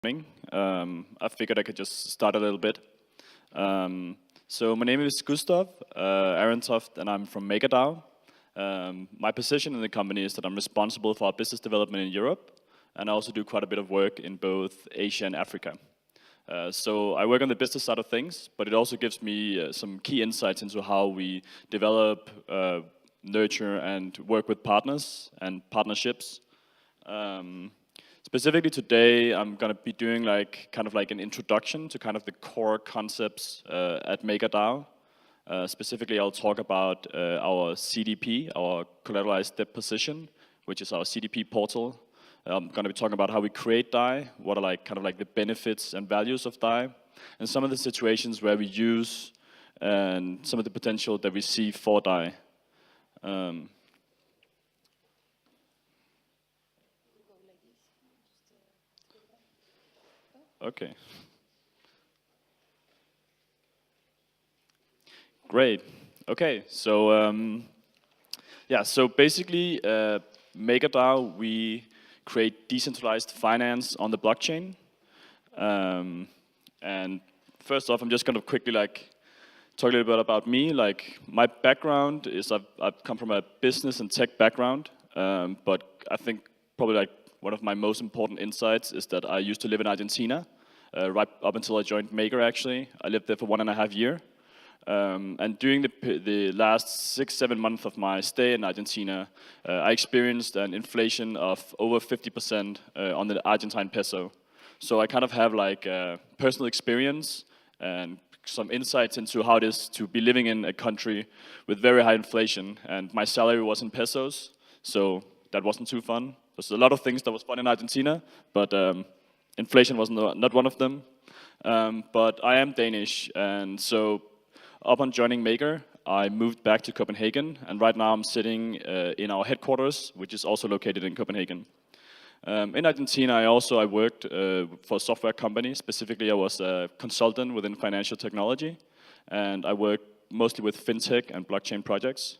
talking, I figured I could just start a little bit. So my name is Gustav, Arentoft, and I'm from MakerDAO. My position in the company is that I'm responsible for our business development in Europe, and I also do quite a bit of work in both Asia and Africa. So I work on the business side of things, but it also gives me some key insights into how we develop, nurture, and work with partners and partnerships. Specifically today, I'm going to be doing kind of an introduction to kind of the core concepts at MakerDAO. Specifically, I'll talk about our CDP, our collateralized debt position, which is our CDP portal. I'm going to be talking about how we create DAI, what are the benefits and values of DAI, and some of the situations where we use and some of the potential that we see for DAI. Okay. Great. Okay, so yeah, so basically, MakerDAO, we create decentralized finance on the blockchain. And first off, I'm just going to quickly talk a little bit about me. My background is I've come from a business and tech background, but I think probably one of my most important insights is that I used to live in Argentina, right up until I joined Maker. Actually, I lived there for 1.5 years. And during the last 6-7 months of my stay in Argentina, I experienced an inflation of over 50% on the Argentine peso. So I kind of have personal experience and some insights into how it is to be living in a country with very high inflation. And my salary was in pesos, so that wasn't too fun. There's a lot of things that was fun in Argentina, but inflation was not one of them. But I am Danish, and so upon joining Maker, I moved back to Copenhagen, and right now I'm sitting in our headquarters, which is also located in Copenhagen. In Argentina, I worked for a software company. Specifically, I was a consultant within financial technology, and I worked mostly with fintech and blockchain projects.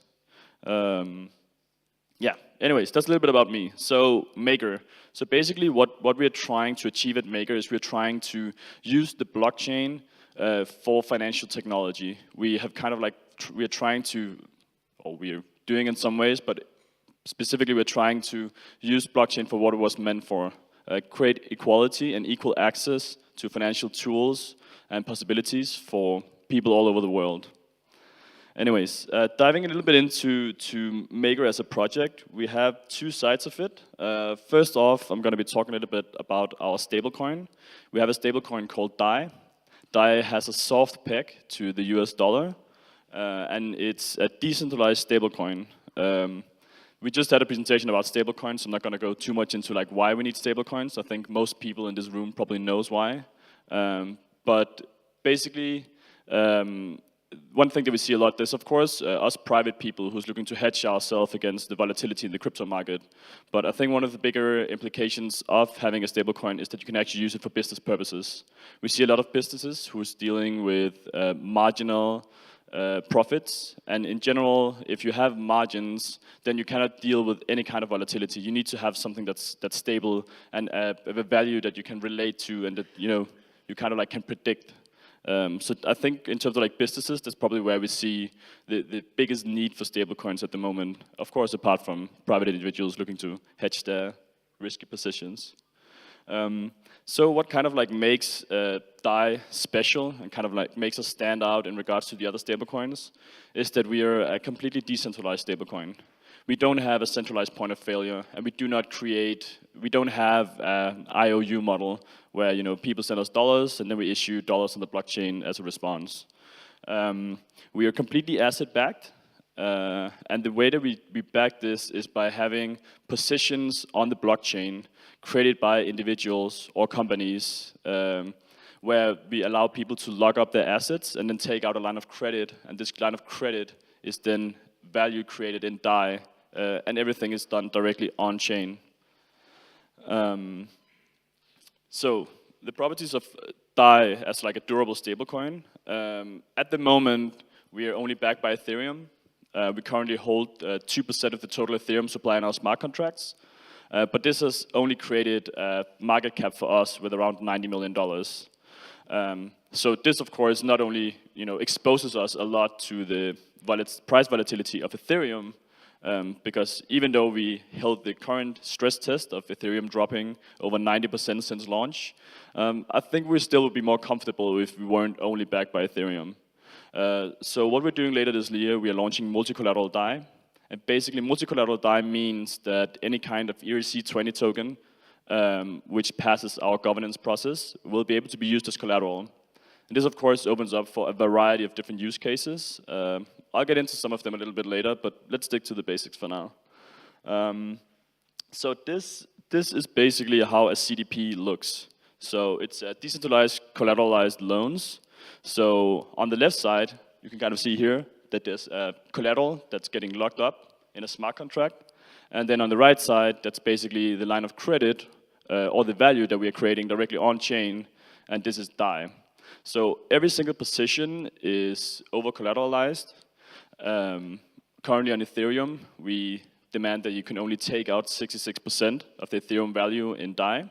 Yeah, anyways, that's a little bit about me. So Maker. So basically what we're trying to achieve at Maker is we're trying to use the blockchain for financial technology. We have kind of we're trying to, or we're doing in some ways, but specifically we're trying to use blockchain for what it was meant for. Create equality and equal access to financial tools and possibilities for people all over the world. Anyways, diving a little bit into Maker as a project, we have two sides of it. First off, I'm going to be talking a little bit about our stablecoin. We have a stablecoin called DAI. DAI has a soft peg to the US dollar, and it's a decentralized stablecoin. We just had a presentation about stablecoins, so I'm not going to go too much into why we need stablecoins. I think most people in this room probably knows why. But basically, one thing that we see a lot, there's of course us private people who's looking to hedge ourselves against the volatility in the crypto market. But I think one of the bigger implications of having a stablecoin is that you can actually use it for business purposes. We see a lot of businesses who's dealing with marginal profits, and in general, if you have margins, then you cannot deal with any kind of volatility. You need to have something that's stable and a value that you can relate to, and that you kind of can predict. So I think in terms of businesses, that's probably where we see the biggest need for stablecoins at the moment. Of course, apart from private individuals looking to hedge their risky positions. So what kind of makes DAI special and kind of makes us stand out in regards to the other stablecoins is that we are a completely decentralized stablecoin. We don't have a centralized point of failure, and we don't have an IOU model where people send us dollars and then we issue dollars on the blockchain as a response. We are completely asset-backed, and the way that we back this is by having positions on the blockchain created by individuals or companies, where we allow people to lock up their assets and then take out a line of credit, and this line of credit is then value created in DAI, and everything is done directly on-chain. So the properties of DAI as a durable stablecoin. At the moment, we are only backed by Ethereum. We currently hold 2% of the total Ethereum supply in our smart contracts. But this has only created a market cap for us with around $90 million. So this, of course, not only exposes us a lot to the price volatility of Ethereum, because even though we held the current stress test of Ethereum dropping over 90% since launch, I think we still would be more comfortable if we weren't only backed by Ethereum. So what we're doing later this year, we are launching multi-collateral DAI. And basically, multi-collateral DAI means that any kind of ERC20 token which passes our governance process will be able to be used as collateral. And this, of course, opens up for a variety of different use cases. I'll get into some of them a little bit later, but let's stick to the basics for now. So this is basically how a CDP looks. So it's decentralized collateralized loans. So on the left side, you can kind of see here that there's a collateral that's getting locked up in a smart contract. And then on the right side, that's basically the line of credit or the value that we are creating directly on chain, and this is DAI. So every single position is over-collateralized. Currently on Ethereum, we demand that you can only take out 66% of the Ethereum value in DAI.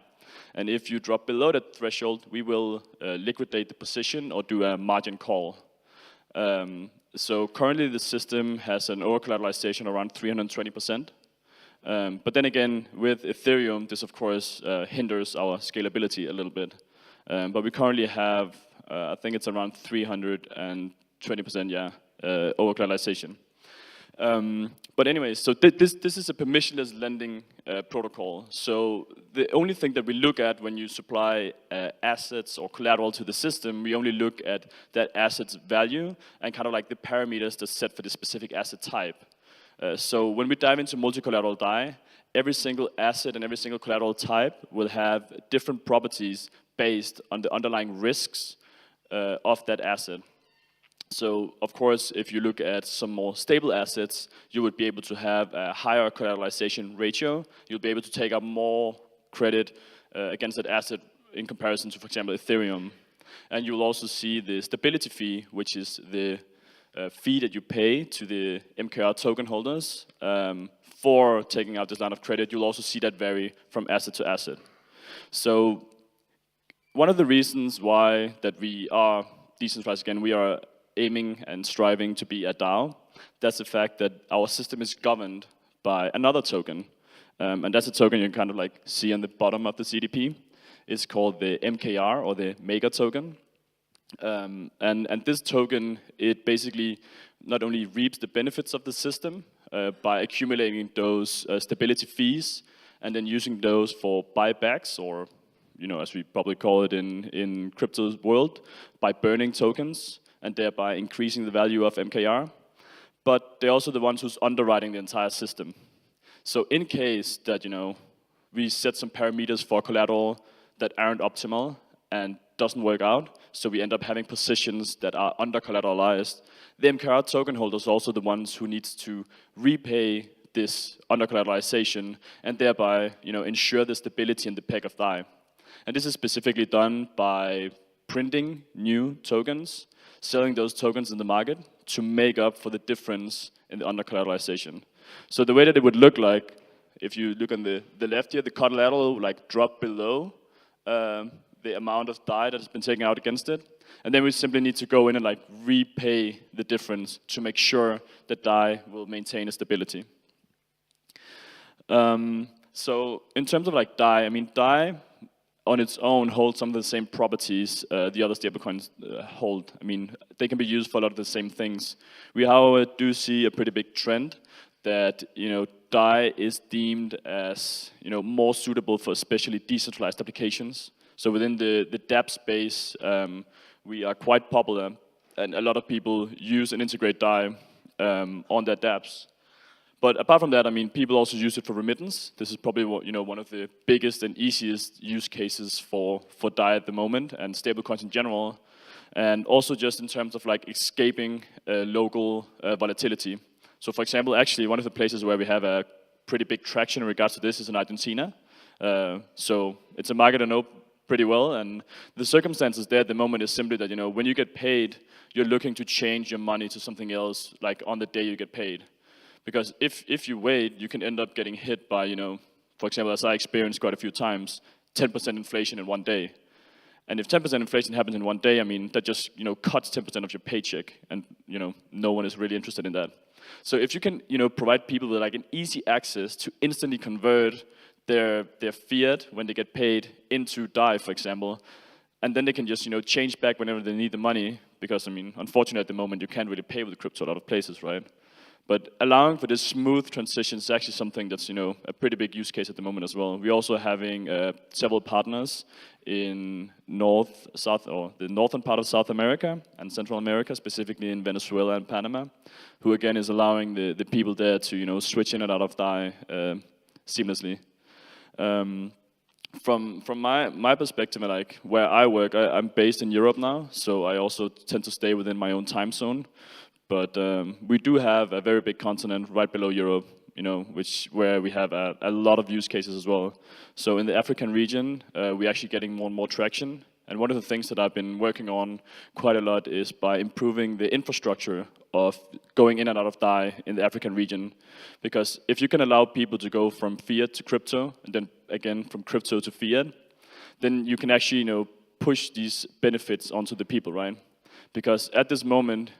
And if you drop below that threshold, we will liquidate the position or do a margin call. So currently the system has an over-collateralization around 320%. But then again, with Ethereum, this of course hinders our scalability a little bit. But we currently have, I think it's around 320%, yeah, over-collateralization. But anyway, so this is a permissionless lending protocol. So the only thing that we look at when you supply assets or collateral to the system, we only look at that asset's value and kind of like the parameters that's set for the specific asset type. So when we dive into multi-collateral DAI, every single asset and every single collateral type will have different properties based on the underlying risks of that asset. So, of course, if you look at some more stable assets, you would be able to have a higher collateralization ratio. You'll be able to take up more credit against that asset in comparison to, for example, Ethereum. And you'll also see the stability fee, which is the fee that you pay to the MKR token holders for taking out this line of credit. You'll also see that vary from asset to asset. So, one of the reasons why that we are decentralized, again, we are aiming and striving to be a DAO, that's the fact that our system is governed by another token. And that's a token you can kind of like see on the bottom of the CDP. It's called the MKR, or the Maker token. And this token, it basically not only reaps the benefits of the system by accumulating those stability fees and then using those for buybacks, or as we probably call it in crypto's world, by burning tokens and thereby increasing the value of MKR. But they're also the ones who's underwriting the entire system. So in case that, we set some parameters for collateral that aren't optimal and doesn't work out, so we end up having positions that are under-collateralized, the MKR token holders are also the ones who needs to repay this under-collateralization and thereby, ensure the stability in the peg of DAI. And this is specifically done by printing new tokens, selling those tokens in the market to make up for the difference in the under-collateralization. So the way that it would look like, if you look on the left here, the collateral will drop below the amount of DAI that has been taken out against it. And then we simply need to go in and repay the difference to make sure that DAI will maintain a stability. So in terms of DAI, DAI on its own holds some of the same properties the other stablecoins hold. They can be used for a lot of the same things. We, however, do see a pretty big trend that DAI is deemed as more suitable for especially decentralized applications. So within the dApp space, we are quite popular, and a lot of people use and integrate DAI on their dApps. But apart from that, people also use it for remittance. This is probably one of the biggest and easiest use cases for DAI at the moment, and stablecoins in general, and also just in terms of escaping local volatility. So for example, actually one of the places where we have a pretty big traction in regards to this is in Argentina. So it's a market I know pretty well, and the circumstances there at the moment is simply that when you get paid, you're looking to change your money to something else on the day you get paid. Because if you wait, you can end up getting hit by for example, as I experienced quite a few times, 10% inflation in one day. And if 10% inflation happens in one day, I mean, that just, cuts 10% of your paycheck, and, no one is really interested in that. So if you can, provide people with like an easy access to instantly convert their fiat when they get paid into DAI, for example, and then they can just, change back whenever they need the money, because, I mean, unfortunately at the moment you can't really pay with crypto a lot of places, right? But allowing for this smooth transition is actually something that's, a pretty big use case at the moment as well. We're also having several partners in the northern part of South America and Central America, specifically in Venezuela and Panama, who again is allowing the people there to, switch in and out of DAI seamlessly. From my perspective, like where I work, I'm based in Europe now, so I also tend to stay within my own time zone. But we do have a very big continent right below Europe, where we have a lot of use cases as well. So in the African region, we're actually getting more and more traction. And one of the things that I've been working on quite a lot is by improving the infrastructure of going in and out of DAI in the African region. Because if you can allow people to go from fiat to crypto, and then again from crypto to fiat, then you can actually, push these benefits onto the people, right? Because at this moment,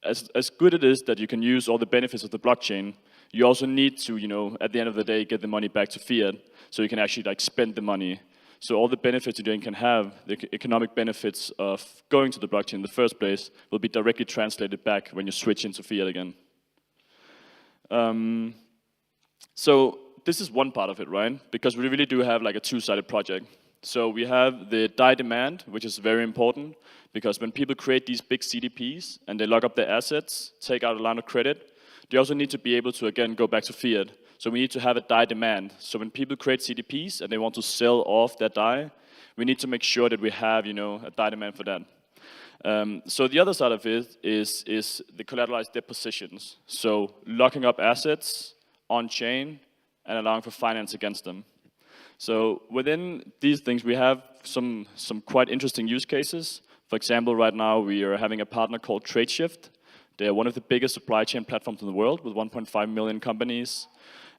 as good it is that you can use all the benefits of the blockchain, you also need to, at the end of the day, get the money back to fiat, so you can actually like spend the money. So all the benefits you then can have, the economic benefits of going to the blockchain in the first place, will be directly translated back when you switch into fiat again. So this is one part of it, right? Because we really do have like a two-sided project. So we have the DAI demand, which is very important, because when people create these big CDPs and they lock up their assets, take out a line of credit, they also need to be able to, again, go back to fiat. So we need to have a DAI demand. So when people create CDPs and they want to sell off their DAI, we need to make sure that we have, a DAI demand for that. So the other side of it is the collateralized depositions. So locking up assets on-chain and allowing for finance against them. So within these things, we have some quite interesting use cases. For example, right now we are having a partner called TradeShift. They're one of the biggest supply chain platforms in the world with 1.5 million companies.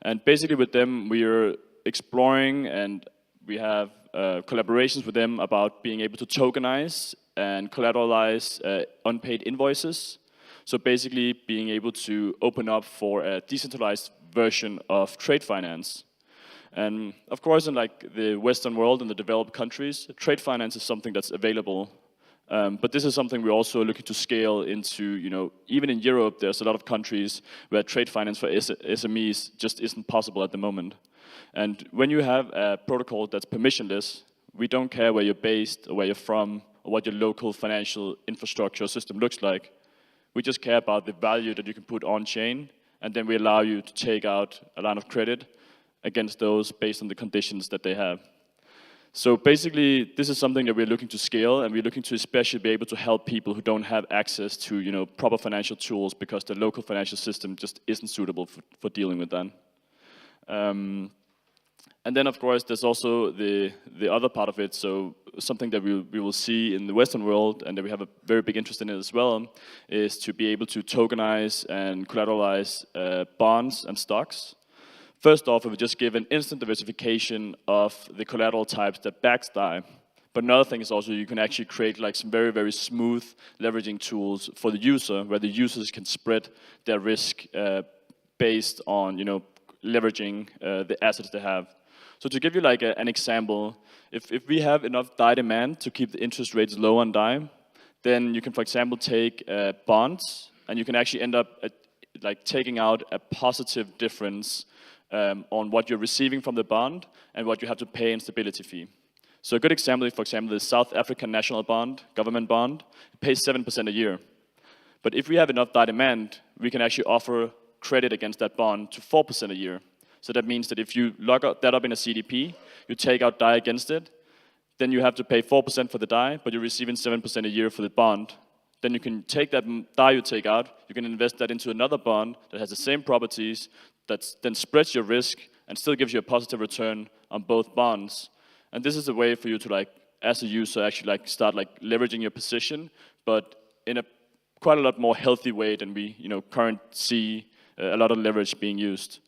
And basically with them, we are exploring, and we have collaborations with them about being able to tokenize and collateralize unpaid invoices. So basically being able to open up for a decentralized version of trade finance. And of course, in like the Western world and the developed countries, trade finance is something that's available. But this is something we're also looking to scale into, even in Europe, there's a lot of countries where trade finance for SMEs just isn't possible at the moment. And when you have a protocol that's permissionless, we don't care where you're based or where you're from or what your local financial infrastructure system looks like. We just care about the value that you can put on chain, and then we allow you to take out a line of credit against those based on the conditions that they have. So basically, this is something that we're looking to scale, and we're looking to especially be able to help people who don't have access to, proper financial tools because the local financial system just isn't suitable for dealing with that. And then, of course, there's also the other part of it. So something that we will see in the Western world, and that we have a very big interest in it as well, is to be able to tokenize and collateralize bonds and stocks. First off, it would just give an instant diversification of the collateral types that backs DAI. But another thing is also you can actually create like some very, very smooth leveraging tools for the user, where the users can spread their risk based on, leveraging the assets they have. So to give you like an example, if we have enough DAI demand to keep the interest rates low on DAI, then you can, for example, take bonds, and you can actually end up like taking out a positive difference on what you're receiving from the bond and what you have to pay in stability fee. So a good example, for example, the South African national bond, government bond, pays 7% a year. But if we have enough DAI demand, we can actually offer credit against that bond to 4% a year. So that means that if you lock that up in a CDP, you take out DAI against it, then you have to pay 4% for the DAI, but you're receiving 7% a year for the bond. Then you can take that DAI you take out, you can invest that into another bond that has the same properties, that then spreads your risk and still gives you a positive return on both bonds. And this is a way for you to, like, as a user, actually like start like leveraging your position, but in a quite a lot more healthy way than we currently see a lot of leverage being used.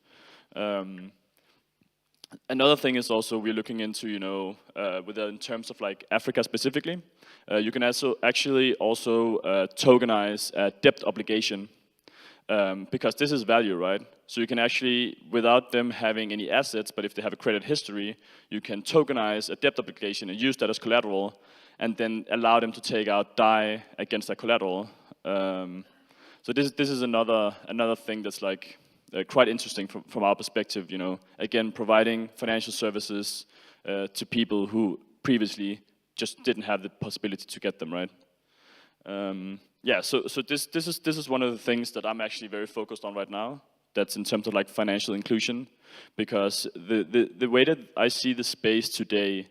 Another thing is also we're looking into, in terms of like Africa specifically, you can also actually also tokenize a debt obligation, because this is value, right? So you can actually, without them having any assets, but if they have a credit history, you can tokenize a debt obligation and use that as collateral, and then allow them to take out DAI against that collateral. So this is another thing that's like quite interesting from our perspective. Again, providing financial services to people who previously just didn't have the possibility to get them, right? Yeah, so this is one of the things that I'm actually very focused on right now. That's in terms of like financial inclusion, because the way that I see the space today,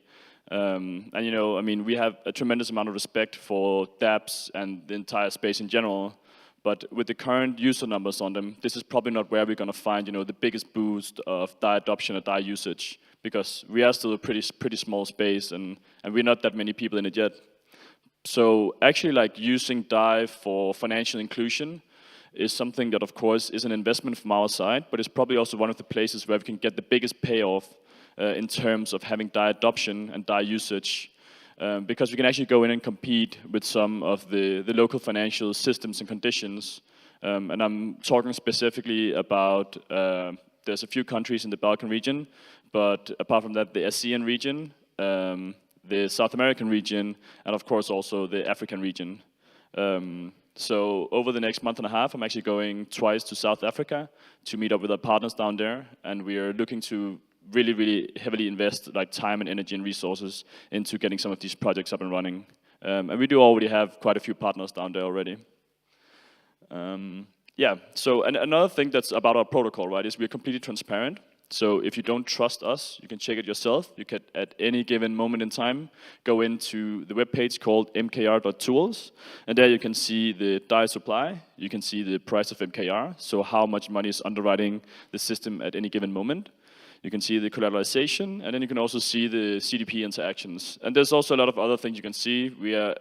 and I mean, we have a tremendous amount of respect for dApps and the entire space in general, but with the current user numbers on them, this is probably not where we're going to find the biggest boost of DAI adoption or DAI usage, because we are still a pretty small space, and we're not that many people in it yet. So actually, like, using DAI for financial inclusion is something that, of course, is an investment from our side, but it's probably also one of the places where we can get the biggest payoff in terms of having DAI adoption and DAI usage, because we can actually go in and compete with some of the local financial systems and conditions. And I'm talking specifically about, there's a few countries in the Balkan region, but apart from that, the ASEAN region, the South American region, and of course also the African region. So over the next month and a half, I'm actually going twice to South Africa to meet up with our partners down there, and we are looking to really, really heavily invest like time and energy and resources into getting some of these projects up and running. And we do already have quite a few partners down there already. Yeah, so another thing that's about our protocol, right, is we're completely transparent. So if you don't trust us, you can check it yourself. You can, at any given moment in time, go into the webpage called mkr.tools, and there you can see the DAI supply, you can see the price of MKR, so how much money is underwriting the system at any given moment. You can see the collateralization, and then you can also see the CDP interactions. And there's also a lot of other things you can see. We are,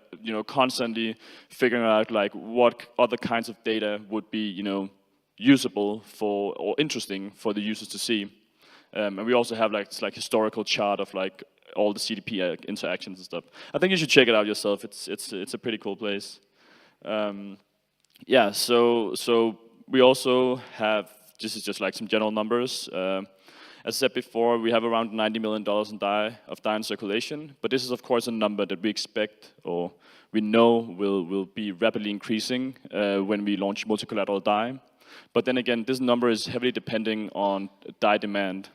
constantly figuring out like what other kinds of data would be, usable for or interesting for the users to see. And we also have like this like historical chart of like all the CDP interactions and stuff. I think you should check it out yourself. It's a pretty cool place. Yeah. So we also have, this is just like some general numbers. As I said before, we have around $90 million in DAI in circulation, but this is of course a number that we expect, or we know will be rapidly increasing when we launch multi-collateral DAI. But then again, this number is heavily depending on DAI demand.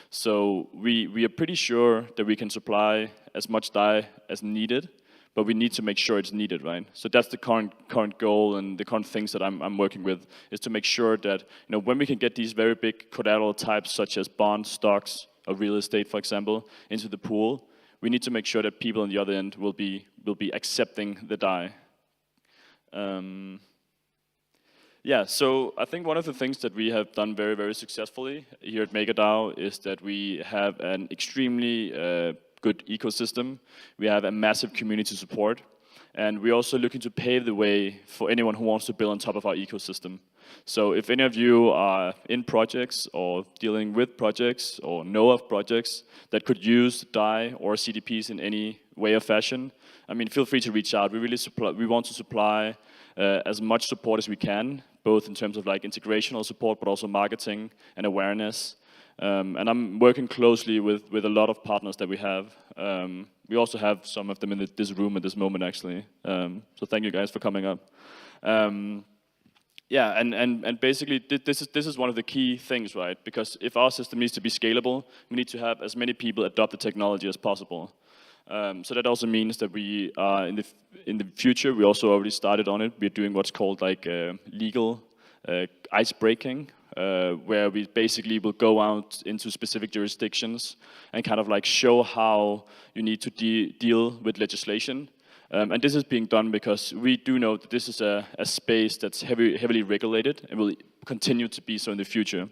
So we are pretty sure that we can supply as much DAI as needed, but we need to make sure it's needed, right? So that's the current goal, and the current things that I'm working with, is to make sure that when we can get these very big collateral types, such as bonds, stocks, or real estate, for example, into the pool, we need to make sure that people on the other end will be accepting the DAI. Yeah, so I think one of the things that we have done very, very successfully here at MakerDAO is that we have an extremely good ecosystem. We have a massive community support, and we're also looking to pave the way for anyone who wants to build on top of our ecosystem. So if any of you are in projects or dealing with projects or know of projects that could use DAI or CDPs in any way or fashion, I mean, feel free to reach out. We want to supply as much support as we can, both in terms of like integrational support, but also marketing and awareness. And I'm working closely with a lot of partners that we have. We also have some of them in this room at this moment, actually. So thank you guys for coming up. Yeah, and basically this is one of the key things, right? Because if our system needs to be scalable, we need to have as many people adopt the technology as possible. So that also means that we are in the future, we also already started on it. We're doing what's called like legal ice breaking, where we basically will go out into specific jurisdictions and kind of like show how you need to deal with legislation. And this is being done because we do know that this is a space that's heavily regulated and will continue to be so in the future.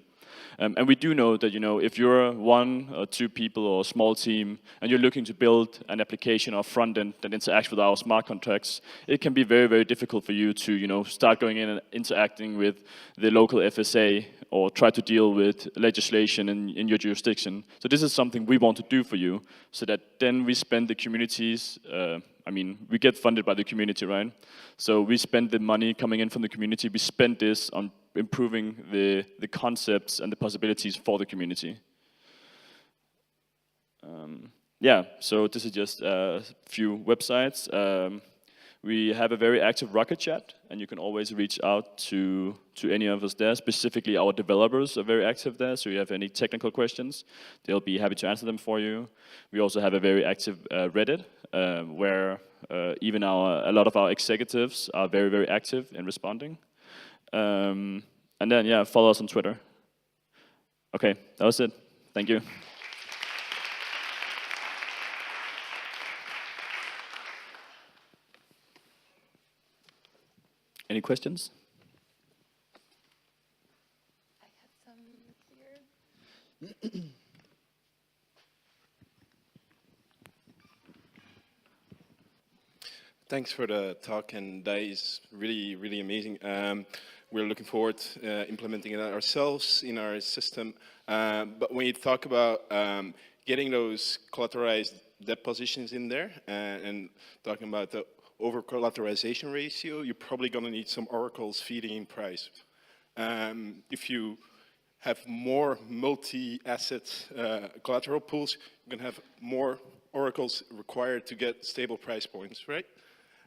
And we do know that, if you're one or two people or a small team and you're looking to build an application or front end that interacts with our smart contracts, it can be very, very difficult for you to, start going in and interacting with the local FSA or try to deal with legislation in your jurisdiction. So this is something we want to do for you, so that then we spend the communities, we get funded by the community, right? So we spend the money coming in from the community, we spend this on improving the concepts and the possibilities for the community. So this is just a few websites. We have a very active Rocket chat, and you can always reach out to any of us there. Specifically, our developers are very active there, so if you have any technical questions, they'll be happy to answer them for you. We also have a very active Reddit, where even a lot of our executives are very, very active in responding. And then, follow us on Twitter. Okay, that was it. Thank you. Any questions? I have some here. Thanks for the talk, and that is really, really amazing. We're looking forward to implementing it ourselves in our system. But when you talk about getting those collateralized debt positions in there and talking about the over-collateralization ratio, you're probably going to need some oracles feeding in price. If you have more multi-asset collateral pools, you're going to have more oracles required to get stable price points, right?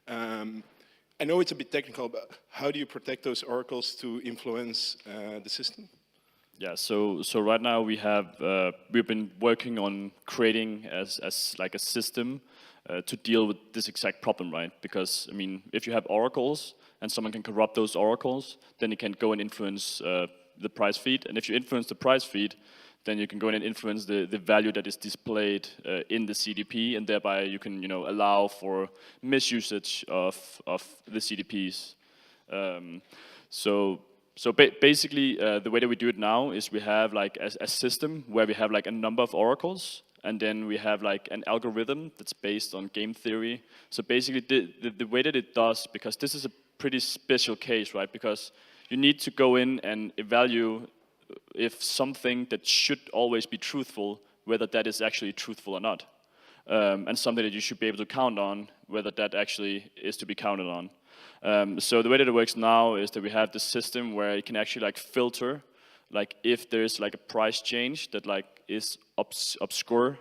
I know it's a bit technical, but how do you protect those oracles to influence the system? Yeah, so right now we've been working on creating as like a system to deal with this exact problem, right? Because, if you have oracles and someone can corrupt those oracles, then you can go and influence the price feed. And if you influence the price feed, then you can go in and influence the value that is displayed in the CDP, and thereby you can, allow for misusage of the CDPs. Basically, the way that we do it now is we have like a system where we have like a number of oracles, and then we have like an algorithm that's based on game theory. So basically the way that it does, because this is a pretty special case, right? Because you need to go in and evaluate if something that should always be truthful, whether that is actually truthful or not. And something that you should be able to count on, whether that actually is to be counted on. So the way that it works now is that we have this system where it can actually like filter, like if there's like a price change that like is obscure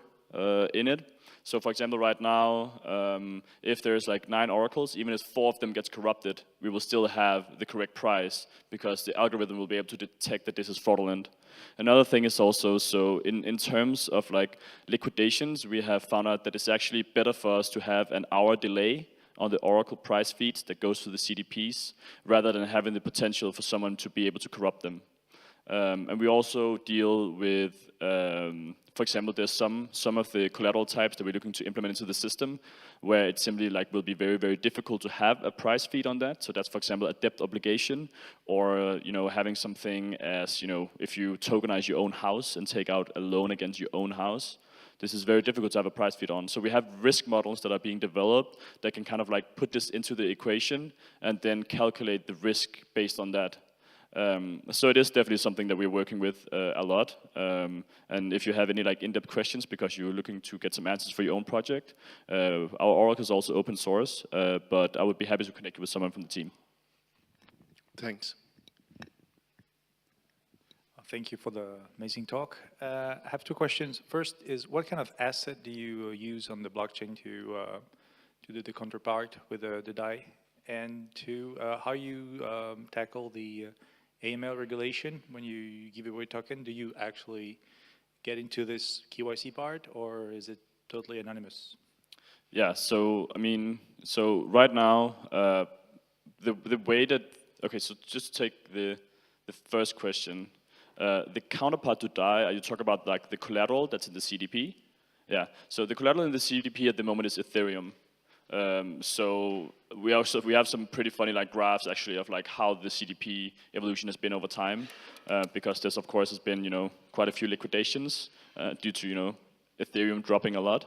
in it. So for example, right now, if there's like 9 oracles, even if 4 of them gets corrupted, we will still have the correct price because the algorithm will be able to detect that this is fraudulent. Another thing is also, so in terms of like liquidations, we have found out that it's actually better for us to have an hour delay on the oracle price feeds that goes to the CDPs, rather than having the potential for someone to be able to corrupt them. And we also deal with, for example, there's some of the collateral types that we're looking to implement into the system where it simply like will be very, very difficult to have a price feed on that. So that's, for example, a debt obligation, or having something as, if you tokenize your own house and take out a loan against your own house. This is very difficult to have a price feed on. So we have risk models that are being developed that can kind of like put this into the equation and then calculate the risk based on that. So it is definitely something that we're working with a lot. And if you have any like in-depth questions because you're looking to get some answers for your own project, our Oracle is also open source, but I would be happy to connect you with someone from the team. Thanks. Thank you for the amazing talk. I have 2 questions. First is, what kind of asset do you use on the blockchain to do the counterpart with the DAI? And 2, how you tackle the AML regulation when you give away token? Do you actually get into this KYC part, or is it totally anonymous? Yeah, so so right now, the way that, okay, so just take the first question. The counterpart to DAI, you talk about like the collateral that's in the CDP? Yeah, so the collateral in the CDP at the moment is Ethereum. So we have some pretty funny like graphs actually of like how the CDP evolution has been over time, because there's of course has been quite a few liquidations due to Ethereum dropping a lot.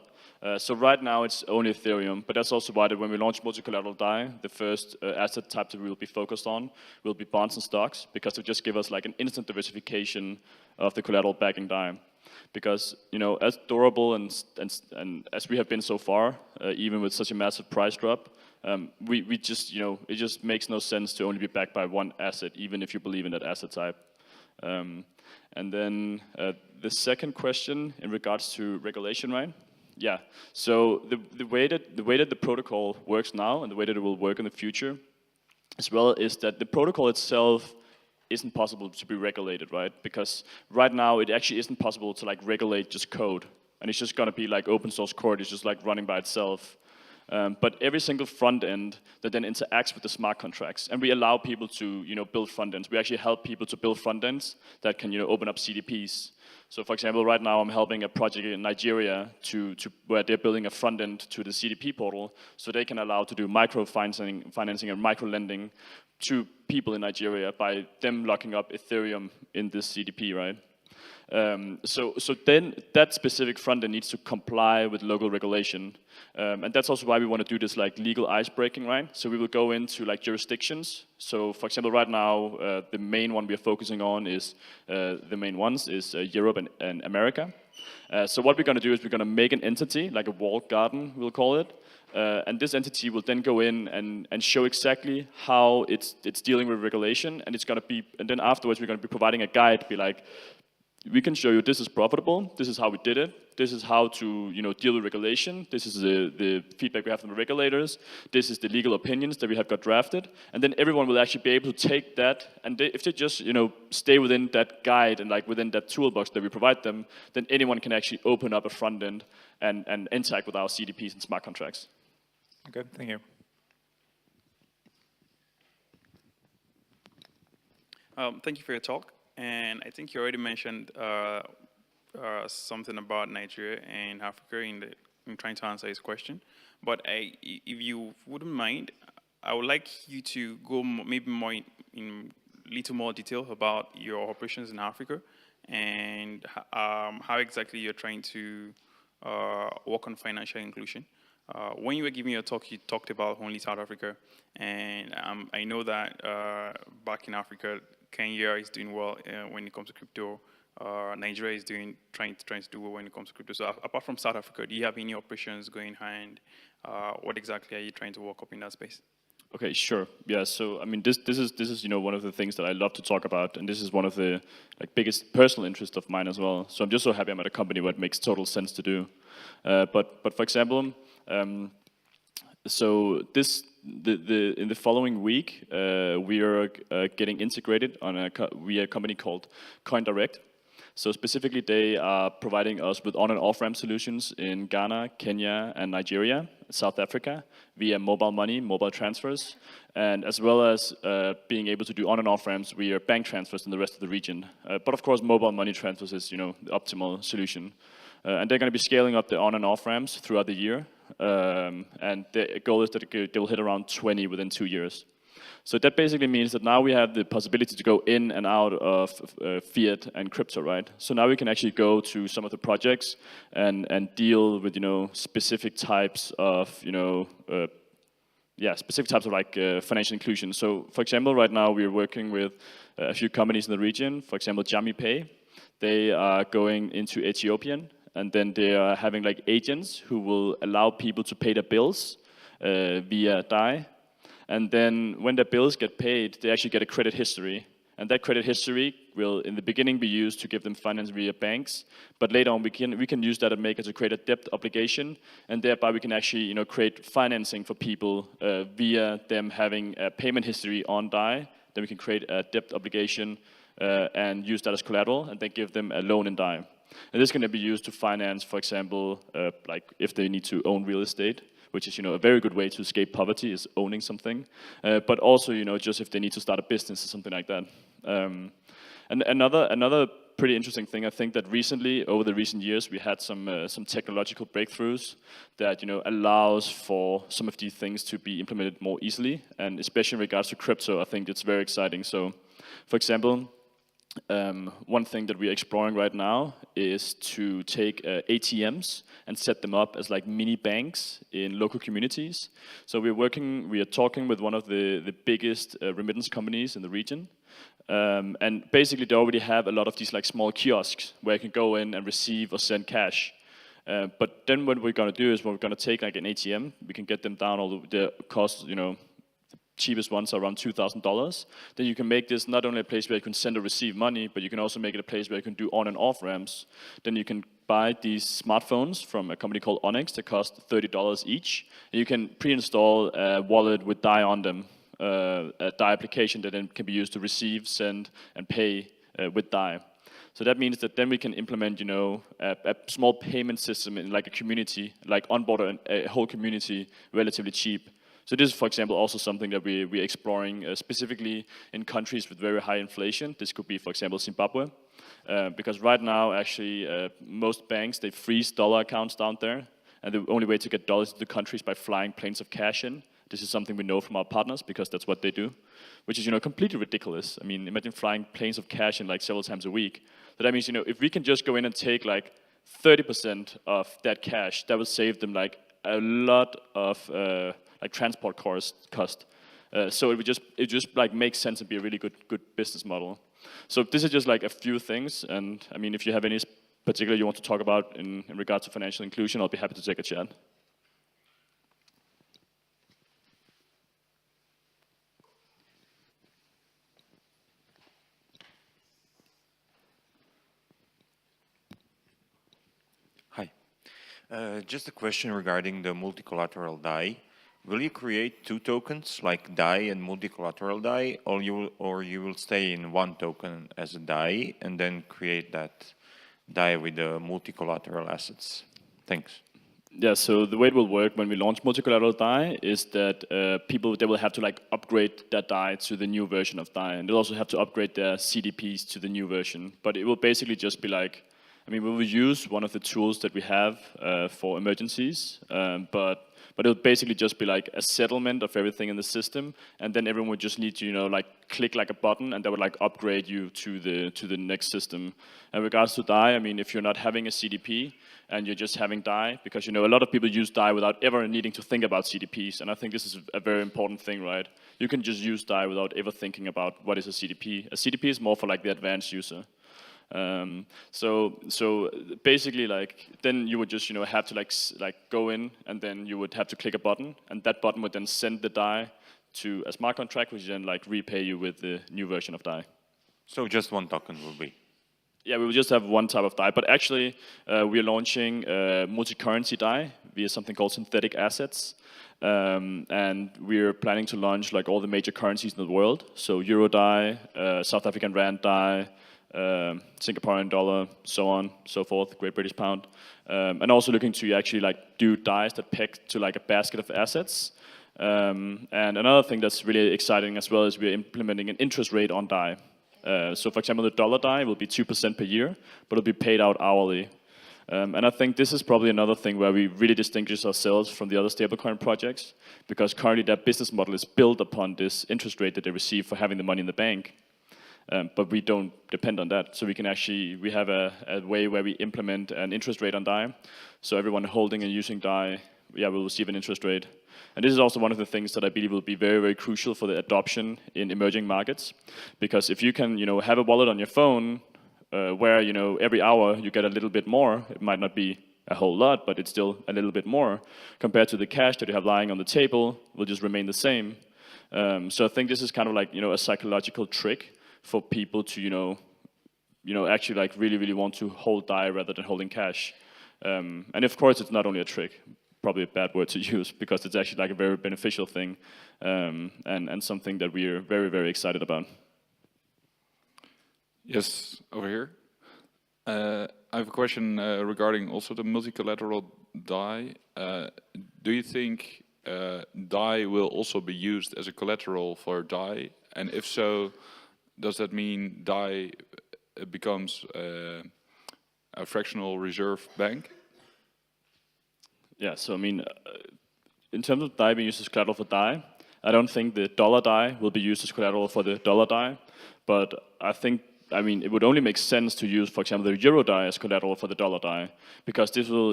So right now it's only Ethereum, but that's also why that when we launch multi-collateral DAI, the first asset type that we will be focused on will be bonds and stocks, because they just give us like an instant diversification of the collateral backing DAI. Because as durable and as we have been so far, even with such a massive price drop, we just it just makes no sense to only be backed by one asset, even if you believe in that asset type. And then the second question in regards to regulation, right? Yeah. So the way that the protocol works now and the way that it will work in the future, as well, is that the protocol itself isn't possible to be regulated, right? Because right now it actually isn't possible to like regulate just code, and it's just gonna be like open source code. It's just like running by itself. But every single front end that then interacts with the smart contracts, and we allow people to build front ends. We actually help people to build front ends that can open up CDPs. So for example, right now I'm helping a project in Nigeria to where they're building a front end to the CDP portal, so they can allow to do financing and micro lending to people in Nigeria by them locking up Ethereum in this CDP, right? So then that specific front end needs to comply with local regulation, and that's also why we want to do this like legal ice breaking, right? So we will go into like jurisdictions. So for example, right now the main one we are focusing on is Europe and America. So what we're going to do is we're going to make an entity, like a walled garden, we'll call it. And this entity will then go in and show exactly how it's dealing with regulation, and and then afterwards we're going to be providing a guide, be like, we can show you this is profitable, this is how we did it, this is how to deal with regulation, this is the feedback we have from the regulators, this is the legal opinions that we have got drafted, and then everyone will actually be able to take that, and if they just stay within that guide and like within that toolbox that we provide them, then anyone can actually open up a front end and interact with our CDPs and smart contracts. Okay, thank you. Thank you for your talk. And I think you already mentioned something about Nigeria and Africa in trying to answer his question. But if you wouldn't mind, I would like you to go maybe more in little more detail about your operations in Africa and how exactly you're trying to work on financial inclusion. When you were giving your talk, you talked about only South Africa, and I know that back in Africa, Kenya is doing well when it comes to crypto. Nigeria is trying to do well when it comes to crypto. So apart from South Africa, do you have any operations going on? What exactly are you trying to work up in that space? Okay, sure. Yeah. So I mean, this is one of the things that I love to talk about, and this is one of the biggest personal interests of mine as well. So I'm just so happy I'm at a company where it makes total sense to do. But for example, so in the following week, we are getting integrated on via a company called CoinDirect. So specifically, they are providing us with on and off ramp solutions in Ghana, Kenya, and Nigeria, South Africa, via mobile money, mobile transfers, and as well as being able to do on and off ramps via bank transfers in the rest of the region. But of course, mobile money transfers is the optimal solution. And they're going to be scaling up the on and off ramps throughout the year. And the goal is that they will hit around 20 within 2 years. So that basically means that now we have the possibility to go in and out of fiat and crypto, right? So now we can actually go to some of the projects and deal with specific types of financial inclusion. So for example, right now we're working with a few companies in the region. For example, JamiPay, they are going into Ethiopian. And then they are having like agents who will allow people to pay their bills via DAI. And then when their bills get paid, they actually get a credit history. And that credit history will, in the beginning, be used to give them finance via banks. But later on, we can use that and make it to create a debt obligation. And thereby, we can actually create financing for people via them having a payment history on DAI. Then we can create a debt obligation and use that as collateral, and then give them a loan in DAI. And this is going to be used to finance, for example, like if they need to own real estate, which is a very good way to escape poverty, is owning something. But also just if they need to start a business or something like that. And another pretty interesting thing. I think that recently, over the recent years, we had some technological breakthroughs that allows for some of these things to be implemented more easily, and especially in regards to crypto, I think it's very exciting. So, for example, one thing that we're exploring right now is to take ATMs and set them up as like mini banks in local communities. So we are talking with one of the biggest remittance companies in the region. And basically they already have a lot of these like small kiosks where you can go in and receive or send cash. But then what we're going to do is we're going to take like an ATM, we can get them down all the costs, cheapest ones are around $2,000. Then you can make this not only a place where you can send or receive money, but you can also make it a place where you can do on and off ramps. Then you can buy these smartphones from a company called Onyx that cost $30 each. And you can pre-install a wallet with DAI on them, a DAI application that then can be used to receive, send, and pay with DAI. So that means that then we can implement, a small payment system in like a community, like onboard a whole community relatively cheap. So this is, for example, also something that we're exploring specifically in countries with very high inflation. This could be, for example, Zimbabwe. Because right now, actually, most banks, they freeze dollar accounts down there. And the only way to get dollars to the country is by flying planes of cash in. This is something we know from our partners because that's what they do, which is, completely ridiculous. I mean, imagine flying planes of cash in like several times a week. So that means, if we can just go in and take like 30% of that cash, that would save them like a lot of like transport cost. So it just like makes sense and be a really good business model. So this is just like a few things, and I mean, if you have any particular you want to talk about in regards to financial inclusion, I'll be happy to take a chat. Hi. Just a question regarding the multi-collateral DAI. Will you create two tokens like DAI and multi-collateral DAI, or you will stay in one token as a DAI and then create that DAI with the multi-collateral assets? Thanks. Yeah, so the way it will work when we launch multi-collateral DAI is that they will have to like upgrade that DAI to the new version of DAI, and they'll also have to upgrade their CDPs to the new version. But it will basically just be like, we will use one of the tools that we have for emergencies, but it'll basically just be like a settlement of everything in the system, and then everyone would just need to, like click like a button, and that would like upgrade you to the next system. In regards to DAI, if you're not having a CDP and you're just having DAI, because a lot of people use DAI without ever needing to think about CDPs, and I think this is a very important thing, right? You can just use DAI without ever thinking about what is a CDP. A CDP is more for like the advanced user. So basically, like then you would just have to like go in, and then you would have to click a button, and that button would then send the DAI to a smart contract, which then like repay you with the new version of DAI. So just one token will be? Yeah, we will just have one type of DAI, but actually we are launching multi-currency DAI via something called synthetic assets. And we're planning to launch like all the major currencies in the world. So Euro DAI, South African Rand DAI, Singaporean dollar, so on, so forth, Great British Pound, and also looking to actually like do DAIs that peg to like a basket of assets. And another thing that's really exciting as well is we're implementing an interest rate on DAI. So for example, the dollar DAI will be 2% per year, but it'll be paid out hourly. And I think this is probably another thing where we really distinguish ourselves from the other stablecoin projects, because currently their business model is built upon this interest rate that they receive for having the money in the bank. But we don't depend on that. So we have a way where we implement an interest rate on DAI. So everyone holding and using DAI, will receive an interest rate. And this is also one of the things that I believe will be very, very crucial for the adoption in emerging markets. Because if you can, have a wallet on your phone where, every hour you get a little bit more, it might not be a whole lot, but it's still a little bit more compared to the cash that you have lying on the table will just remain the same. So I think this is kind of like, a psychological trick for people to, actually like really, really want to hold DAI rather than holding cash. And of course, it's not only a trick, probably a bad word to use, because it's actually like a very beneficial thing, and something that we are very, very excited about. Yes, over here. I have a question regarding also the multi-collateral DAI. Do you think DAI will also be used as a collateral for DAI? And if so, does that mean DAI it becomes a fractional reserve bank? Yeah, so I mean, in terms of DAI being used as collateral for DAI, I don't think the dollar DAI will be used as collateral for the dollar DAI, but I mean, it would only make sense to use, for example, the euro DAI as collateral for the dollar DAI, because this will,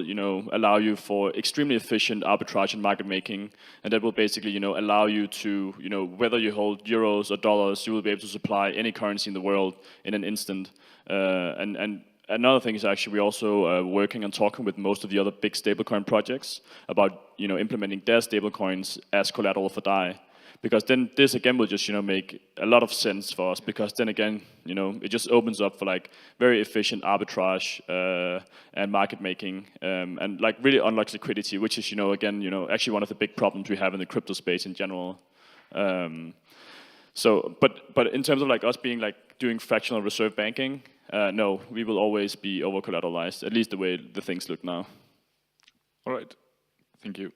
allow you for extremely efficient arbitrage and market making, and that will basically, allow you to, whether you hold euros or dollars, you will be able to supply any currency in the world in an instant, and another thing is actually we're also working and talking with most of the other big stablecoin projects about implementing their stablecoins as collateral for DAI, because then this again will just make a lot of sense for us, because then again it just opens up for like very efficient arbitrage and market making and like really unlocks liquidity, which is again actually one of the big problems we have in the crypto space in general. So but in terms of like us being like doing fractional reserve banking, no, we will always be over collateralized, at least the way the things look now. All right, thank you.